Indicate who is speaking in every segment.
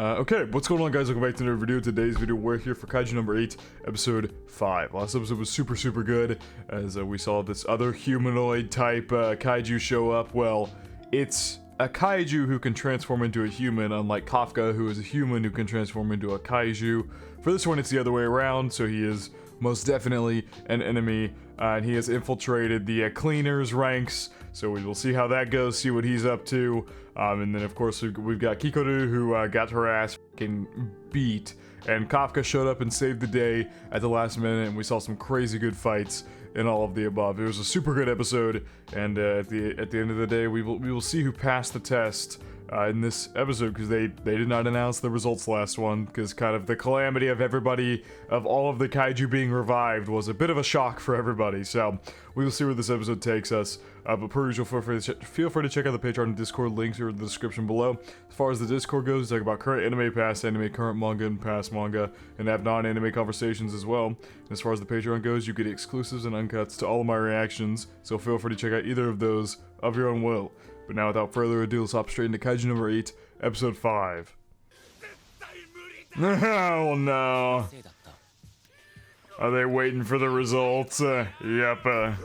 Speaker 1: Okay, what's going on, guys? Welcome back to another video. Today's video, we're here for Kaiju number 8, episode 5. Last episode was super good, as we saw this other humanoid type Kaiju show up. Well, it's a Kaiju who can transform into a human, unlike Kafka, who is a human who can transform into a Kaiju. For this one, it's the other way around, so he is most definitely an enemy, and he has infiltrated the cleaners ranks, so we will see how that goes, see what he's up to. And then of course we've got Kikoru, who got her ass fucking beat, and Kafka showed up and saved the day at the last minute, and we saw some crazy good fights and all of the above. It was a super good episode, and at the end of the day, we will see who passed the test in this episode, because they did not announce the results last one, because kind of the calamity of everybody, of all of the Kaiju being revived, was a bit of a shock for everybody. So we will see where this episode takes us. But per usual, feel free to check out the Patreon and Discord, links are in the description below. As far as the Discord goes, we talk about current anime, past anime, current manga, and past manga, and have non-anime conversations as well. And as far as the Patreon goes, you get exclusives and uncuts to all of my reactions, so feel free to check out either of those of your own will. But now, without further ado, let's hop straight into Kaiju number 8, episode 5. Oh no. Are they waiting for the results? Yep.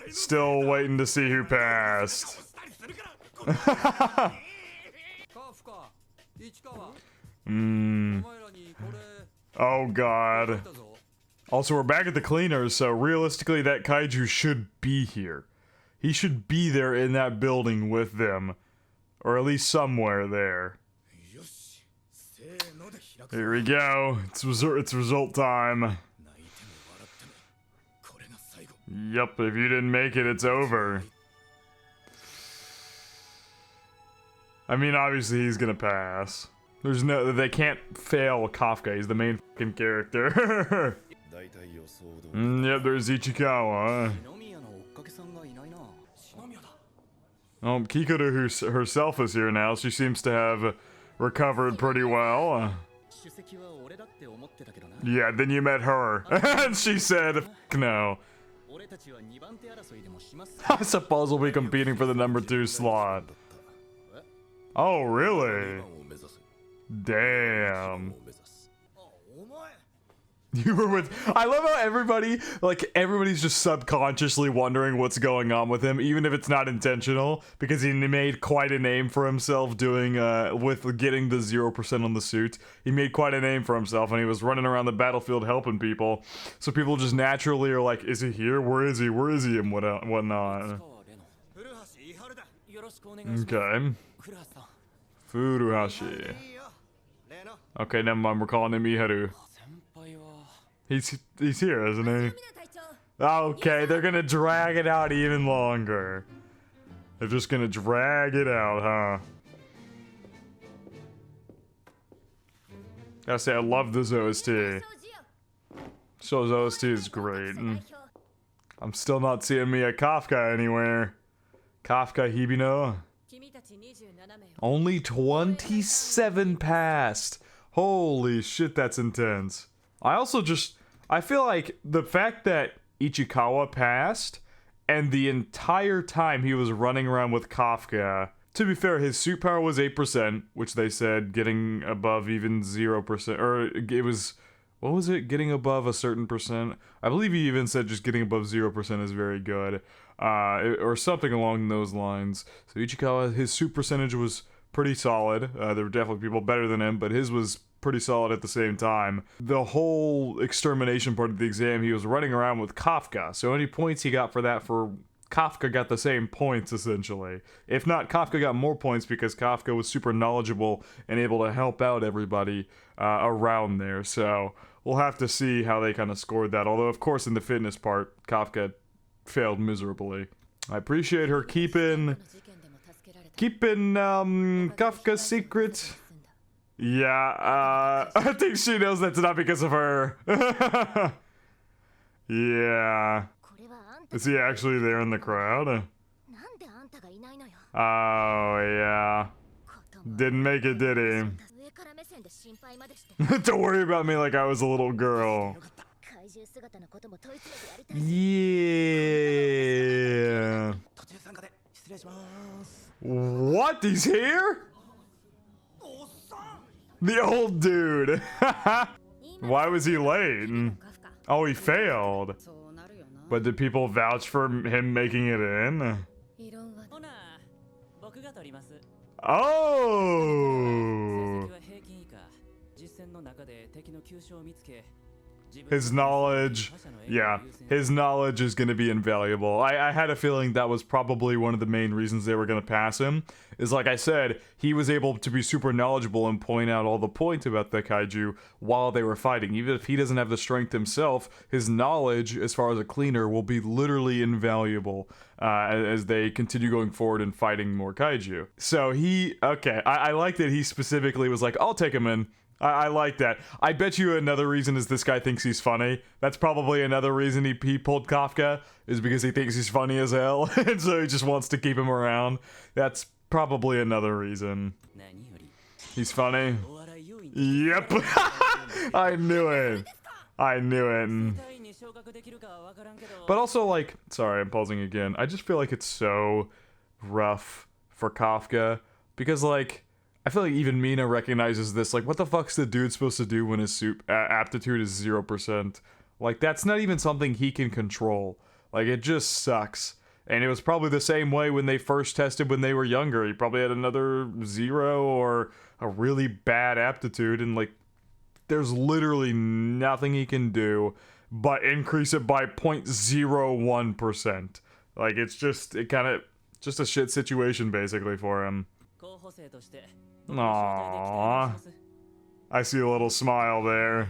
Speaker 1: Still waiting to see who passed. Oh god. Also, we're back at the cleaners, so realistically that Kaiju should be here. He should be there in that building with them. Or at least somewhere there. Here we go. It's result time. Yup, if you didn't make it, it's over. I mean, obviously he's gonna pass. They can't fail Kafka, he's the main fucking character. Yep, there's Ichikawa. Oh, Kikoru herself is here now. She seems to have recovered pretty well. Yeah, then you met her. And she said, no. I suppose we'll be competing for the number 2 slot. Oh, really? Damn. You were with... I love how everybody's just subconsciously wondering what's going on with him, even if it's not intentional, because he made quite a name for himself doing, with getting the 0% on the suit. He made quite a name for himself, and he was running around the battlefield helping people. So people just naturally are like, is he here? Where is he? Where is he? And whatnot. Okay. Furuhashi. Okay, never mind, we're calling him Iharu. He's here, isn't he? Okay, they're gonna drag it out even longer. They're just gonna drag it out, huh? Gotta say, I love this OST. Show's OST is great. I'm still not seeing Mia Kafka anywhere. Kafka Hibino. Only 27 passed. Holy shit, that's intense. I feel like the fact that Ichikawa passed, and the entire time he was running around with Kafka, to be fair, his suit power was 8%, which they said getting above even 0%, or it was, what was it, getting above a certain percent? I believe he even said just getting above 0% is very good, or something along those lines. So Ichikawa, his suit percentage was pretty solid. There were definitely people better than him, but his was pretty solid at the same time. The whole extermination part of the exam, he was running around with Kafka, so any points he got for that, for Kafka got the same points, essentially. If not, Kafka got more points because Kafka was super knowledgeable and able to help out everybody around there, so we'll have to see how they kind of scored that, although of course in the fitness part, Kafka failed miserably. I appreciate her keeping Kafka's secret. Yeah, I think she knows that's not because of her. Yeah. Is he actually there in the crowd? Oh, yeah. Didn't make it, did he? Don't worry about me like I was a little girl. Yeah. What? He's here? The old dude. Why was he late? Oh, he failed. But did people vouch for him making it in? Oh! His knowledge, yeah, his knowledge is going to be invaluable. I had a feeling that was probably one of the main reasons they were going to pass him. Is like I said, he was able to be super knowledgeable and point out all the points about the kaiju while they were fighting. Even if he doesn't have the strength himself, his knowledge, as far as a cleaner, will be literally invaluable as they continue going forward and fighting more kaiju. So okay, I like that he specifically was like, I'll take him in. I like that. I bet you another reason is this guy thinks he's funny. That's probably another reason he pulled Kafka, is because he thinks he's funny as hell, and so he just wants to keep him around. That's probably another reason. He's funny. Yep. I knew it. I knew it. But also, like, sorry, I'm pausing again. I just feel like it's so rough for Kafka, because, like, I feel like even Mina recognizes this. Like, what the fuck's the dude supposed to do when his aptitude is 0%? Like, that's not even something he can control. Like, it just sucks. And it was probably the same way when they first tested when they were younger. He probably had another 0 or a really bad aptitude. And, like, there's literally nothing he can do but increase it by 0.01%. Like, it's just a shit situation, basically, for him. Aww. I see a little smile there.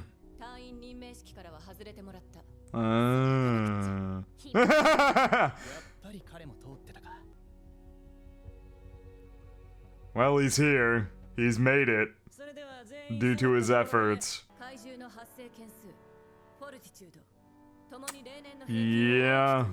Speaker 1: Well, he's here. He's made it. Due to his efforts. Yeah.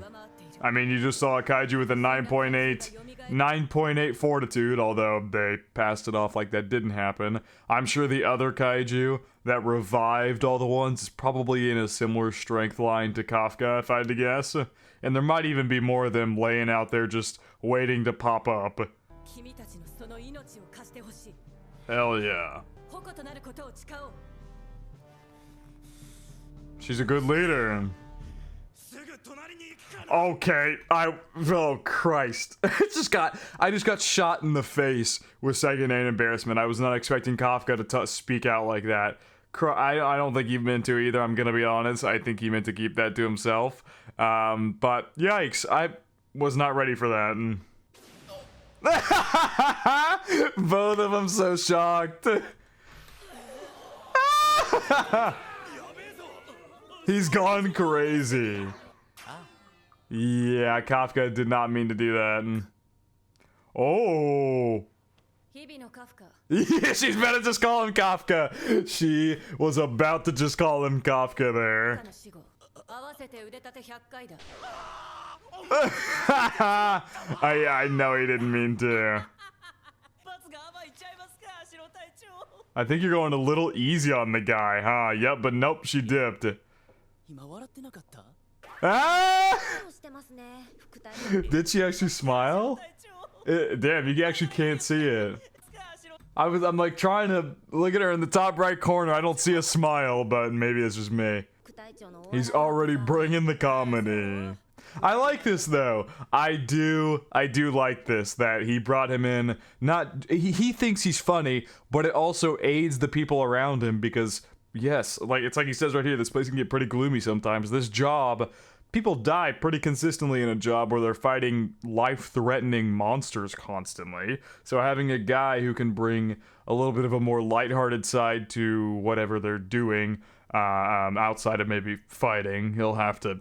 Speaker 1: I mean, you just saw a kaiju with a 9.8 fortitude, although they passed it off like that didn't happen. I'm sure the other kaiju that revived all the ones is probably in a similar strength line to Kafka, if I had to guess. And there might even be more of them laying out there just waiting to pop up. Hell yeah. She's a good leader. Okay, oh Christ. I just got shot in the face with second-hand embarrassment. I was not expecting Kafka to speak out like that. I don't think he meant to either, I'm gonna be honest. I think he meant to keep that to himself. But yikes, I was not ready for that. Both of them so shocked. He's gone crazy. Yeah, Kafka did not mean to do that. Oh. Yeah, she's about to just call him Kafka. She was about to just call him Kafka there. I know he didn't mean to. I think you're going a little easy on the guy, huh? Yep, but nope, she dipped. Ah! Did she actually smile? Damn, you actually can't see it. I'm like trying to look at her in the top right corner. I don't see a smile, but maybe it's just me. He's already bringing the comedy. I like this though. I do like this, that he brought him in. He thinks he's funny, but it also aids the people around him because, yes, it's like he says right here, this place can get pretty gloomy sometimes. This job, people die pretty consistently in a job where they're fighting life-threatening monsters constantly. So having a guy who can bring a little bit of a more lighthearted side to whatever they're doing, outside of maybe fighting, he'll have to,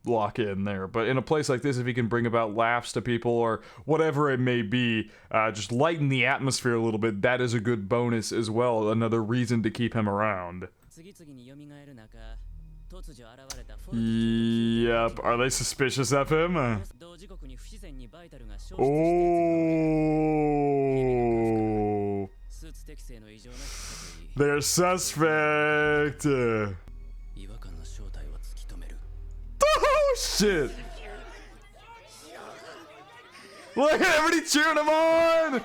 Speaker 1: lock in there. But in a place like this, if he can bring about laughs to people or whatever it may be, just lighten the atmosphere a little bit, that is a good bonus as well. Another reason to keep him around. Yep, are they suspicious of him? Oh. They're suspect. Oh shit! Look at everybody cheering him on!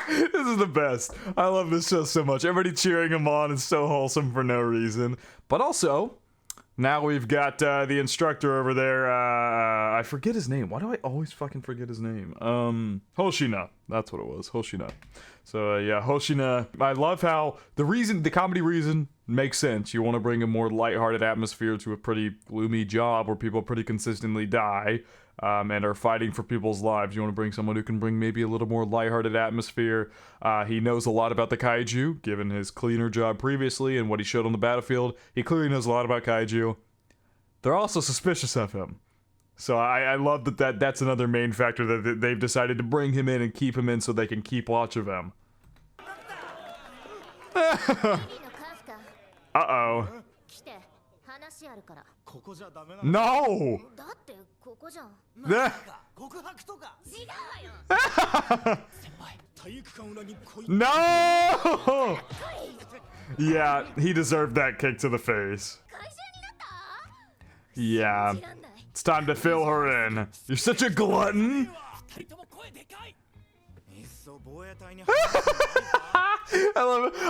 Speaker 1: This is the best. I love this show so much. Everybody cheering him on is so wholesome for no reason. But also, now we've got the instructor over there. I forget his name. Why do I always fucking forget his name? Hoshina. That's what it was. Hoshina. So yeah, Hoshina. I love how the comedy reason makes sense. You want to bring a more lighthearted atmosphere to a pretty gloomy job where people pretty consistently die. And are fighting for people's lives. You want to bring someone who can bring maybe a little more lighthearted atmosphere. He knows a lot about the Kaiju, given his cleaner job previously and what he showed on the battlefield. He clearly knows a lot about Kaiju. They're also suspicious of him. So I love that's another main factor that they've decided to bring him in and keep him in so they can keep watch of him. Uh-oh. No! No! Yeah, he deserved that kick to the face. Yeah. It's time to fill her in. You're such a glutton!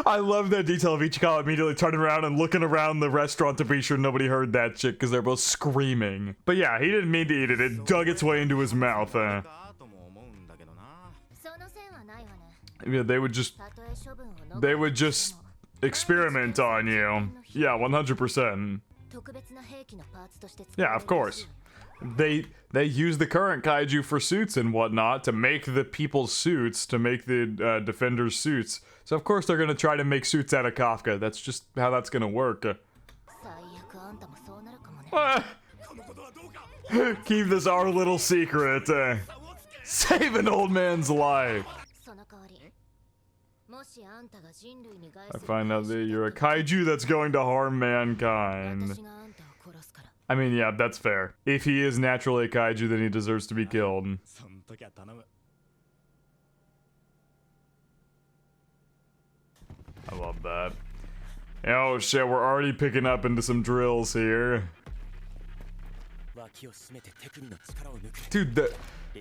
Speaker 1: I love that detail of Ichikawa immediately turning around and looking around the restaurant to be sure nobody heard that shit because they're both screaming. But yeah, he didn't mean to eat it. It dug its way into his mouth. Yeah, they would just experiment on you. Yeah, 100%. Yeah, of course. They use the current Kaiju for suits and whatnot to make the people's suits, to make the defenders' suits. So of course they're gonna try to make suits out of Kafka. That's just how that's gonna work. Keep this our little secret. Save an old man's life. I find out that you're a Kaiju that's going to harm mankind. I mean, yeah, that's fair. If he is naturally a Kaiju, then he deserves to be killed. I love that. Oh shit, we're already picking up into some drills here. Dude,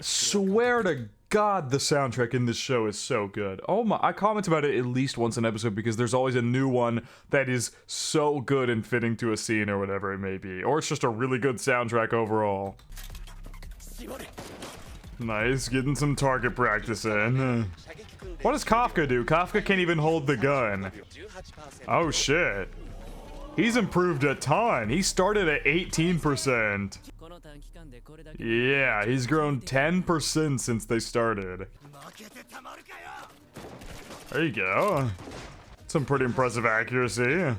Speaker 1: swear to God, the soundtrack in this show is so good. Oh my, I comment about it at least once an episode because there's always a new one that is so good and fitting to a scene or whatever it may be. Or it's just a really good soundtrack overall. Nice, getting some target practice in. What does Kafka do? Kafka can't even hold the gun. Oh shit. He's improved a ton. He started at 18%. Yeah, he's grown 10% since they started. There you go. Some pretty impressive accuracy.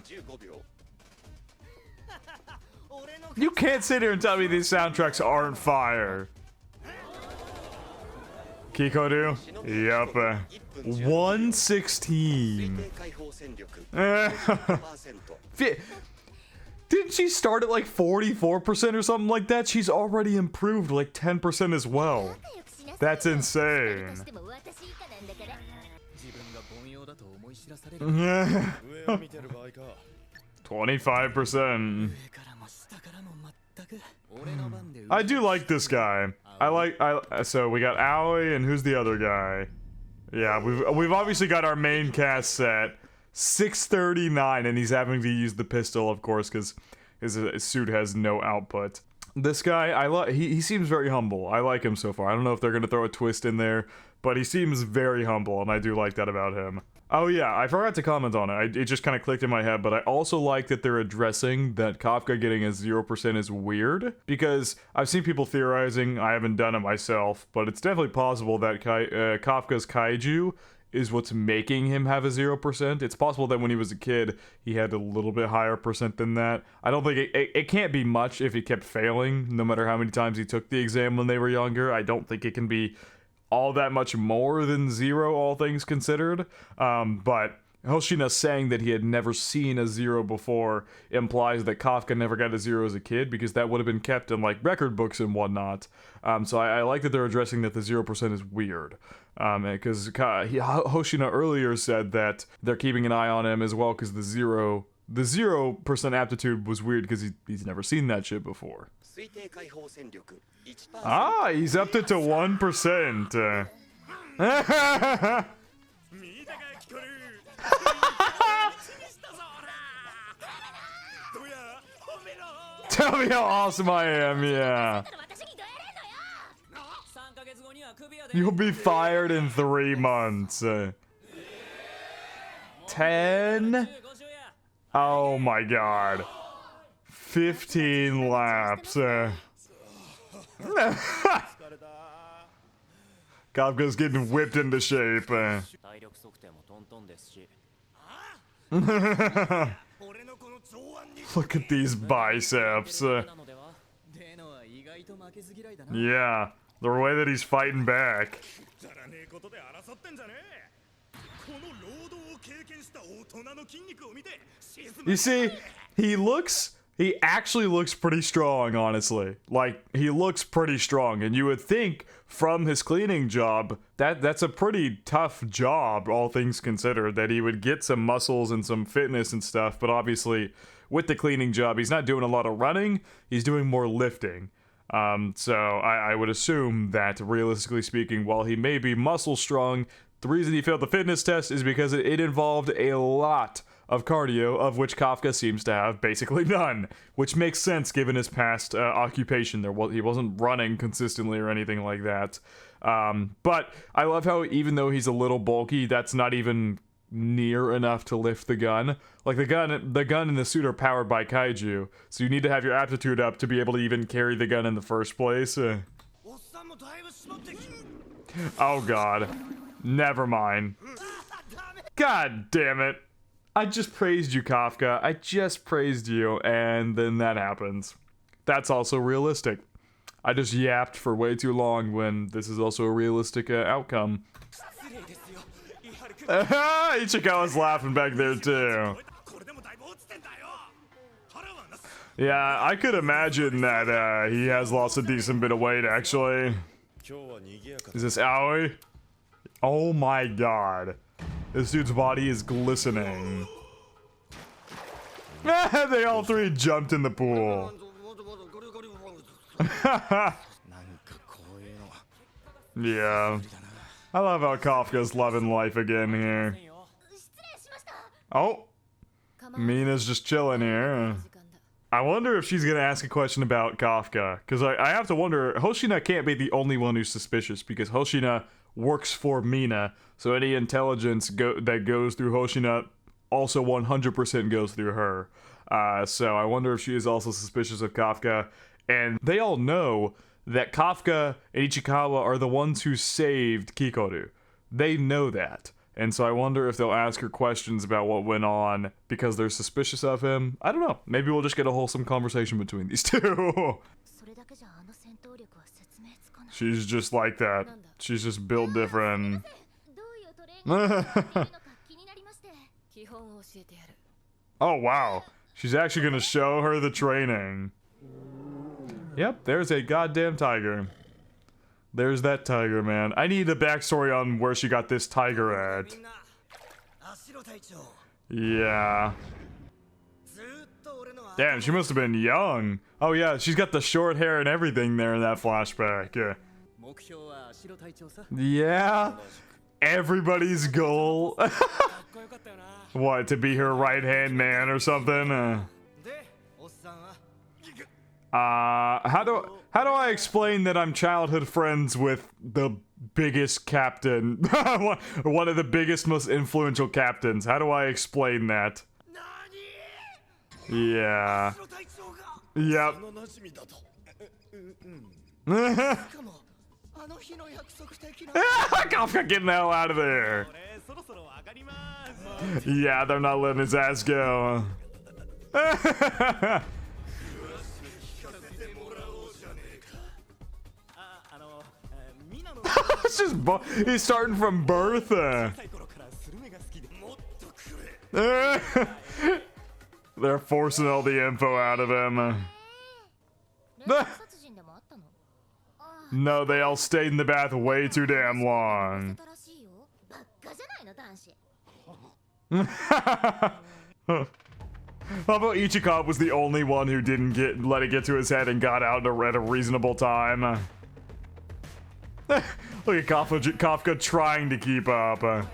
Speaker 1: You can't sit here and tell me these soundtracks aren't fire. Kikoru? Yup. 116. Didn't she start at like 44% or something like that? She's already improved like 10% as well. That's insane. 25%. I do like this guy. So we got Aoi and who's the other guy? Yeah, we've obviously got our main cast set. 639, and he's having to use the pistol, of course, because his suit has no output. This guy, he seems very humble. I like him so far. I don't know if they're gonna throw a twist in there, but he seems very humble, and I do like that about him. Oh yeah, I forgot to comment on it. It just kind of clicked in my head, but I also like that they're addressing that Kafka getting a 0% is weird, because I've seen people theorizing, I haven't done it myself, but it's definitely possible that Kafka's Kaiju is what's making him have a 0%. It's possible that when he was a kid, he had a little bit higher percent than that. I don't think it can't be much if he kept failing, no matter how many times he took the exam when they were younger. I don't think it can be all that much more than 0, all things considered. But Hoshina saying that he had never seen a 0 before implies that Kafka never got a 0 as a kid, because that would have been kept in like record books and whatnot. So I like that they're addressing that the 0% is weird. Because Hoshina earlier said that they're keeping an eye on him as well because the 0% aptitude was weird because he's never seen that shit before. Ah, he's upped it to 1%. Tell me how awesome I am, yeah. You'll be fired in 3 months. 10? Oh my god. 15 laps. Kafka's getting whipped into shape. Look at these biceps. Yeah, the way that he's fighting back. You see, he actually looks pretty strong, honestly. Like, he looks pretty strong, and you would think from his cleaning job that's a pretty tough job, all things considered, that he would get some muscles and some fitness and stuff, but obviously with the cleaning job he's not doing a lot of running, he's doing more lifting. So I would assume that, realistically speaking, while he may be muscle strong, the reason he failed the fitness test is because it involved a lot of cardio, of which Kafka seems to have basically none, which makes sense given his past occupation. He wasn't running consistently or anything like that. But I love how, even though he's a little bulky, that's not even near enough to lift the gun. Like, the gun and the suit are powered by Kaiju, so you need to have your aptitude up to be able to even carry the gun in the first place. Oh god. Never mind. God damn it. I just praised you, Kafka. I just praised you, and then that happens. That's also realistic. I just yapped for way too long when this is also a realistic outcome. Ichikawa's laughing back there too. Yeah, I could imagine that he has lost a decent bit of weight, actually. Is this Aoi? Oh my god. This dude's body is glistening. They all 3 jumped in the pool. Yeah. I love how Kafka's loving life again here. Oh. Mina's just chilling here. I wonder if she's gonna ask a question about Kafka. Because I have to wonder, Hoshina can't be the only one who's suspicious, because Hoshina works for Mina, so any intelligence that goes through Hoshina also 100% goes through her. So I wonder if she is also suspicious of Kafka. And they all know that Kafka and Ichikawa are the ones who saved Kikoru. They know that. And so I wonder if they'll ask her questions about what went on because they're suspicious of him. I don't know. Maybe we'll just get a wholesome conversation between these two. She's just like that. She's just built different. Oh wow. She's actually gonna show her the training. Yep, there's a goddamn tiger. There's that tiger, man. I need a backstory on where she got this tiger at. Yeah. Damn, she must have been young. Oh yeah, she's got the short hair and everything there in that flashback. Yeah. Yeah. Everybody's goal. What, to be her right-hand man or something? How do I explain that I'm childhood friends with the biggest captain? One of the biggest, most influential captains. How do I explain that? Yeah. Yep. Kafka, getting the hell out of there. Yeah, they're not letting his ass go. It's just he's starting from birth. They're forcing all the info out of him. No, they all stayed in the bath way too damn long. How about Ichikawa was the only one who didn't let it get to his head and got out at a reasonable time? Look at Kafka trying to keep up.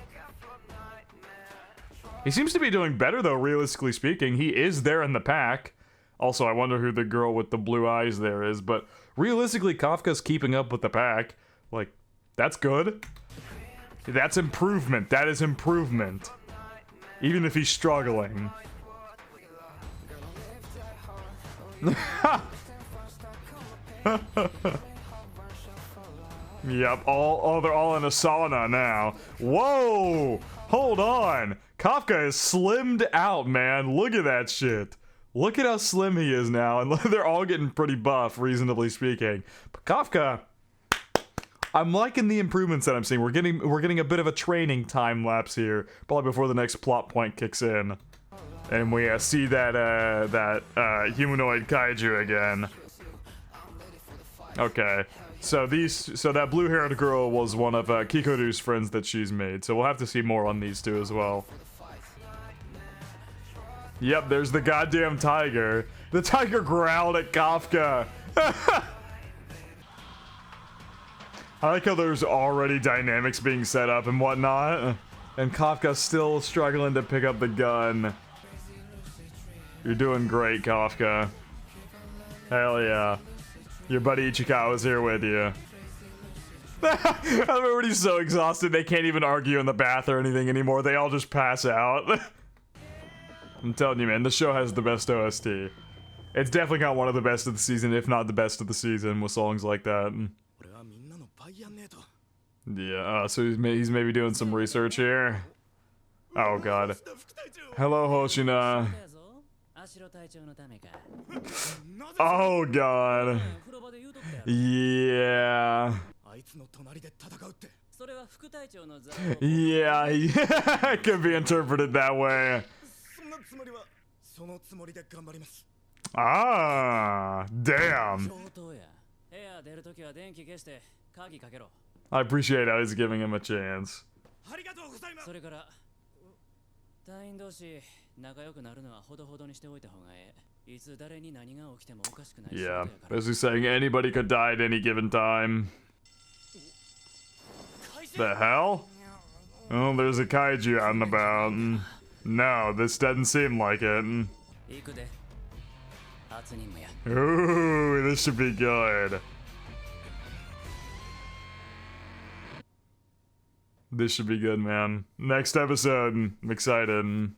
Speaker 1: He seems to be doing better though, realistically speaking. He is there in the pack. Also, I wonder who the girl with the blue eyes there is, but realistically, Kafka's keeping up with the pack. Like, that's good. That's improvement. That is improvement. Even if he's struggling. Yep, they're all in a sauna now. Whoa! Hold on! Kafka is slimmed out, man. Look at that shit. Look at how slim he is now, and they're all getting pretty buff, reasonably speaking. But Kafka, I'm liking the improvements that I'm seeing. We're getting a bit of a training time lapse here, probably before the next plot point kicks in, and we see that humanoid kaiju again. Okay, so that blue-haired girl was one of Kikoru's friends that she's made, so we'll have to see more on these two as well. Yep, there's the goddamn tiger. The tiger growled at Kafka. I like how there's already dynamics being set up and whatnot, and Kafka's still struggling to pick up the gun. You're doing great, Kafka. Hell yeah. Your buddy Ichikawa's here with you. Everybody's so exhausted they can't even argue in the bath or anything anymore. They all just pass out. I'm telling you, man, the show has the best OST. It's definitely got one of the best of the season, if not the best of the season, with songs like that. Yeah, so he's maybe doing some research here. Oh god. Hello, Hoshina. Oh god. Yeah. Yeah, it could be interpreted that way. Ah, damn. I appreciate how he's giving him a chance. Yeah, basically saying anybody could die at any given time. The hell? Oh, there's a kaiju out and about. No, this doesn't seem like it. Ooh, this should be good. This should be good, man. Next episode. I'm excited.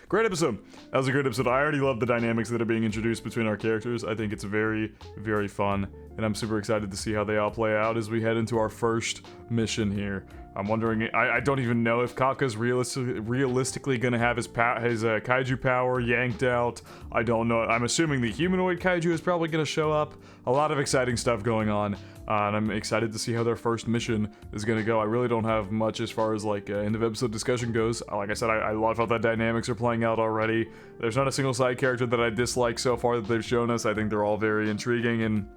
Speaker 1: Great episode. That was a great episode. I already love the dynamics that are being introduced between our characters. I think it's very, very fun. And I'm super excited to see how they all play out as we head into our first mission here. I'm wondering, I don't even know if Kafka's realistically gonna have his kaiju power yanked out. I don't know. I'm assuming the humanoid kaiju is probably gonna show up. A lot of exciting stuff going on. And I'm excited to see how their first mission is gonna go. I really don't have much as far as like end of episode discussion goes. Like I said, I love how the dynamics are playing out already. There's not a single side character that I dislike so far that they've shown us. I think they're all very intriguing, and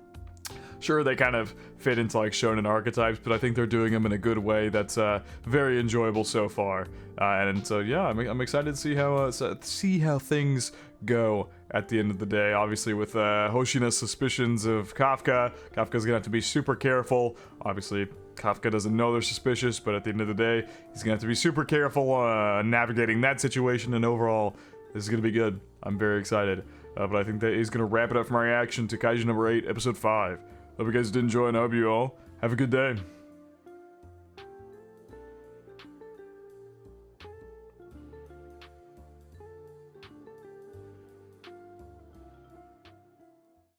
Speaker 1: sure, they kind of fit into like shonen archetypes, but I think they're doing them in a good way that's very enjoyable so far. And so yeah, I'm excited to see how things go at the end of the day. Obviously, with Hoshina's suspicions of Kafka, Kafka's gonna have to be super careful. Obviously, Kafka doesn't know they're suspicious, but at the end of the day, he's gonna have to be super careful navigating that situation, and overall, this is gonna be good. I'm very excited. But I think that is gonna wrap it up for my reaction to Kaiju number 8, episode 5. Hope you guys did enjoy, and I hope you all have a good day.